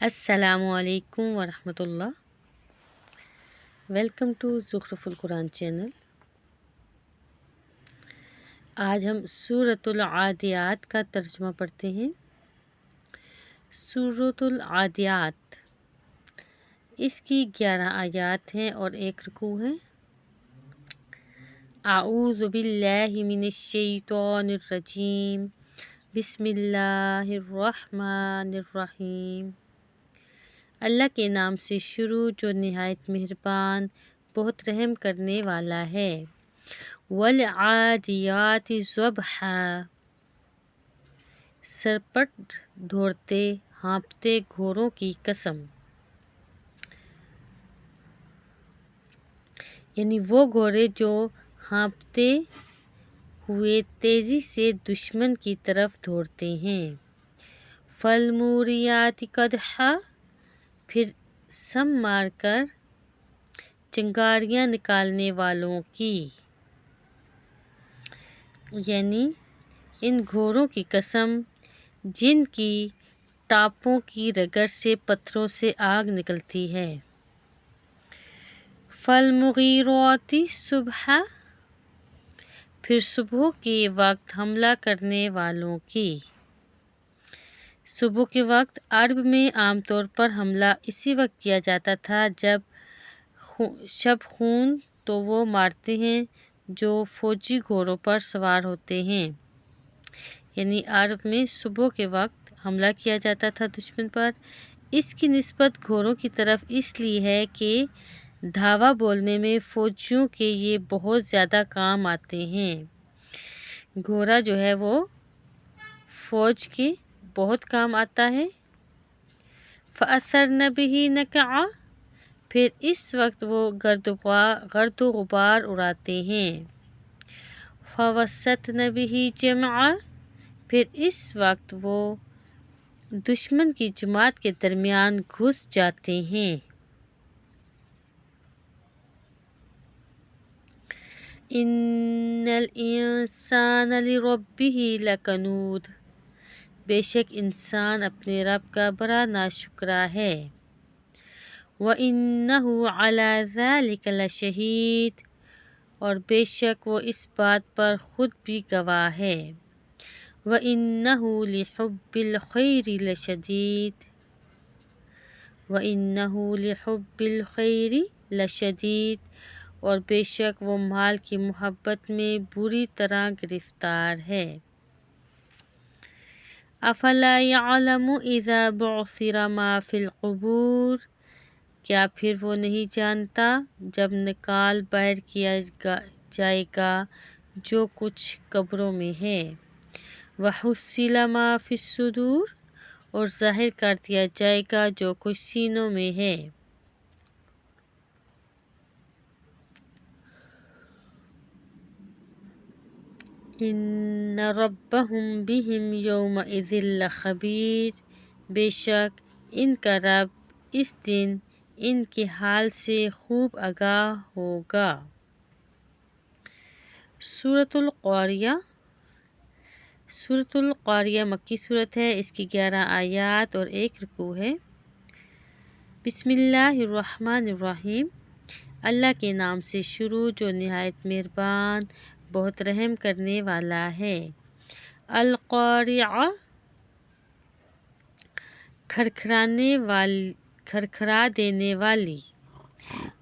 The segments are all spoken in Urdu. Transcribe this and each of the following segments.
السلام علیکم ورحمۃ اللہ۔ ویلکم ٹو زخرف القرآن چینل۔ آج ہم سورۃ العادیات کا ترجمہ پڑھتے ہیں۔ سورۃ العادیات، اس کی 11 آیات ہیں اور 1 رکوع ہے۔ اعوذ باللہ من الشیطان الرجیم، بسم اللہ الرحمن الرحیم۔ اللہ کے نام سے شروع جو نہایت مہربان بہت رحم کرنے والا ہے۔ والعادیات ضبحا، سرپٹ دوڑتے ہانپتے گھوڑوں کی قسم، یعنی وہ گھوڑے جو ہانپتے ہوئے تیزی سے دشمن کی طرف دوڑتے ہیں۔ فالموریات قدحا، پھر سم مار کر چنگاریاں نکالنے والوں کی، یعنی ان گھوڑوں کی قسم جن کی ٹانپوں کی رگڑ سے پتھروں سے آگ نکلتی ہے۔ فالمغیرات صبحا، پھر صبح کے وقت حملہ کرنے والوں کی۔ صبح کے وقت عرب میں عام طور پر حملہ اسی وقت کیا جاتا تھا جب شب خون تو وہ مارتے ہیں جو فوجی گھوڑوں پر سوار ہوتے ہیں، یعنی عرب میں صبح کے وقت حملہ کیا جاتا تھا دشمن پر۔ اس کی نسبت گھوڑوں کی طرف اس لیے ہے کہ دھاوا بولنے میں فوجیوں کے یہ بہت زیادہ کام آتے ہیں۔ گھوڑا جو ہے وہ فوج کے بہت کام آتا ہے۔ فَأَثَرْنَ بِهِ نَقْعًا، پھر اس وقت وہ گرد و غبار اڑاتے ہیں۔ فَوَسَّطْنَ بِهِ جَمْعًا، پھر اس وقت وہ دشمن کی جماعت کے درمیان گھس جاتے ہیں۔ إِنَّ الْإِنسَانَ لِرَبِّهِ لَكَنُودٌ، بے شک انسان اپنے رب کا بڑا ناشکرا ہے۔ وَإِنَّهُ عَلَى ذَلِكَ لَشَهِيدٌ، اور بے شک وہ اس بات پر خود بھی گواہ ہے۔ وَإِنَّهُ لِحُبِّ الْخَيْرِ لَشَدِيدٌ، وَإِنَّهُ لِحُبِّ الْخَيْرِ لَشَدِيدٌ، اور بے شک وہ مال کی محبت میں بری طرح گرفتار ہے۔ افلا يعلم اذا بعثر ما في القبور، کیا پھر وہ نہیں جانتا جب نکال باہر کیا جائے گا جو کچھ قبروں میں ہے۔ وحصل ما في الصدور، اور ظاہر کر دیا جائے گا جو کچھ سینوں میں ہے۔ ان ربهم بهم یومئذ لخبیر، بے شک ان کا رب اس دن ان کے حال سے خوب آگاہ ہوگا۔ سورۃ القاریہ، سورۃ القاریہ مکی سورت ہے۔ اس کی 11 آیات اور 1 رکوع ہے۔ بسم اللہ الرحمن الرحیم، اللہ کے نام سے شروع جو نہایت مہربان بہت رحم کرنے والا ہے۔ القاریہ، کھرکھرا دینے والی۔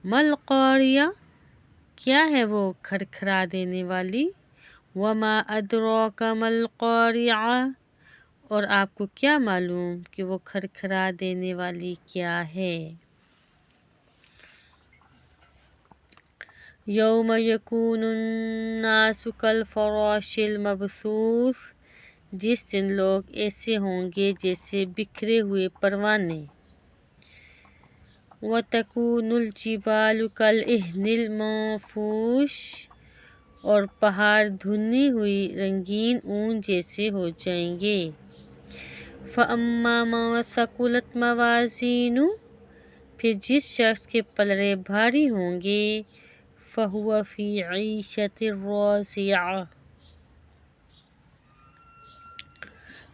ما القاریہ، کیا ہے وہ کھرکھرا دینے والی۔ وما ادراک ما القاریہ، اور آپ کو کیا معلوم کہ وہ کھرکھرا دینے والی کیا ہے۔ یوم یکون الناس کالفراش المبثوث، جس دن لوگ ایسے ہوں گے جیسے بکھرے ہوئے پروانے۔ وتکون الجبال کالعہن المنفوش، اور پہاڑ دھنی ہوئی رنگین اون جیسے ہو جائیں گے۔ فاما من ثقلت موازینہ، پھر جس شخص کے پلڑے بھاری ہوں گے۔ فہو فی عیشۃ راضیہ،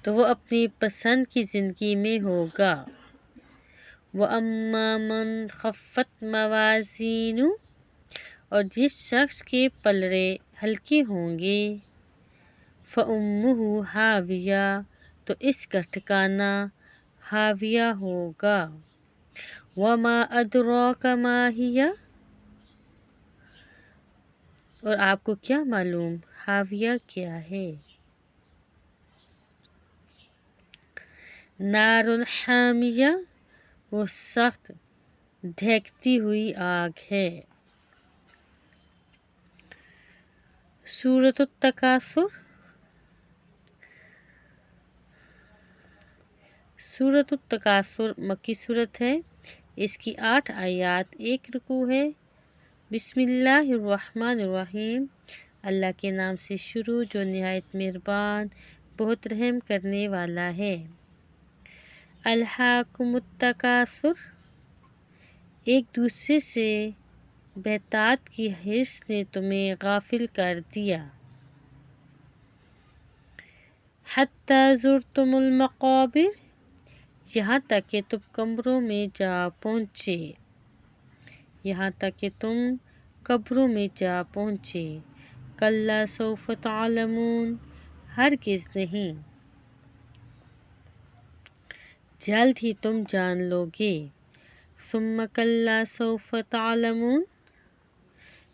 تو وہ اپنی پسند کی زندگی میں ہوگا۔ وَأَمَّا مَنْ خَفَّتْ مَوَازِينُهُ، اور جس شخص کے پلڑے ہلکے ہوں گے، فَأُمُّهُ ہاویہ، تو اس کا ٹھکانہ ہاویہ ہوگا۔ وَمَا أَدْرَاكَ مَا هِیَ، اور آپ کو کیا معلوم ہاویہ کیا ہے؟ نار حامیہ، وہ سخت دھکتی ہوئی آگ ہے۔ سورۃ التکاثر، سورۃ التکاثر مکی صورت ہے، اس کی 8 آیات، 1 رکوع ہے۔ بسم اللہ الرحمن الرحیم، اللہ کے نام سے شروع جو نہایت مہربان بہت رحم کرنے والا ہے۔ الہاکم التکاثر، ایک دوسرے سے بہتات کی حرص نے تمہیں غافل کر دیا۔ حتی زرتم المقابر، یہاں تک کہ تم قبروں میں جا پہنچے، یہاں تک کہ تم قبروں میں جا پہنچے۔ کلا سوف تعلمون، ہرگز نہیں، جلد ہی تم جان لو گے۔ ثم کلا سوف تعلمون،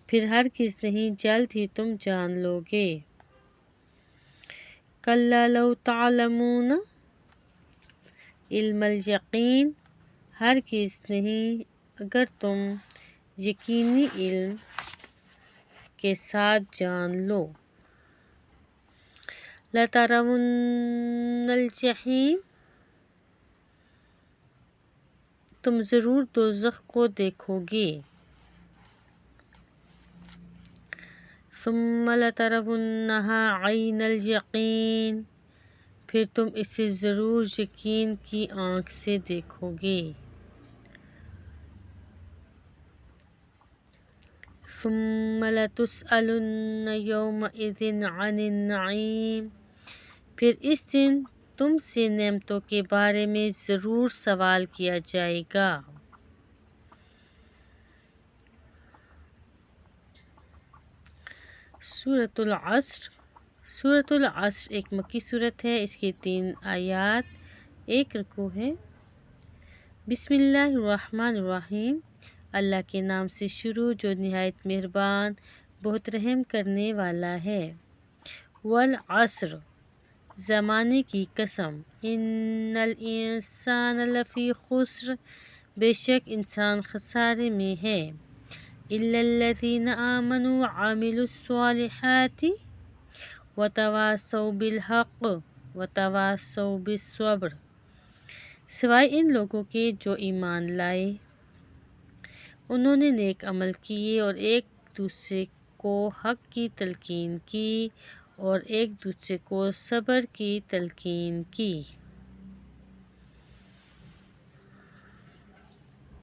پھر ہرگز نہیں، جلد ہی تم جان لو گے۔ کلا لو تعلمون علم الیقین، ہرگز نہیں، اگر تم یقینی علم کے ساتھ جان لو۔ لَتَرَوُنَّ الْجَحِیمَ، تم ضرور دوزخ کو دیکھو گے۔ ثم لَتَرَوُنَّهَا عَیْنَ الْیَقِین، پھر تم اسے ضرور یقین کی آنکھ سے دیکھو گے۔ ثم لَتُسْأَلُنَّ یَوْمَئِذٍ عَنِ النَّعِیمِ، پھر اس دن تم سے نعمتوں کے بارے میں ضرور سوال کیا جائے گا۔ سورۃ العصر، سورۃ العصر ایک مکی صورت ہے، اس کی 3 آیات، 1 رکوع ہے۔ بسم اللہ الرحمن الرحیم، اللہ کے نام سے شروع جو نہایت مہربان بہت رحم کرنے والا ہے۔ والعصر، زمانے کی قسم، ان الانسان لفی خسر، بے شک انسان خسارے میں ہے۔ الا الذین آمنوا وعملوا الصالحات وتواصوا بالحق وتواصوا بالصبر، سوائے ان لوگوں کے جو ایمان لائے، انہوں نے نیک عمل کیے اور ایک دوسرے کو حق کی تلقین کی اور ایک دوسرے کو صبر کی تلقین کی۔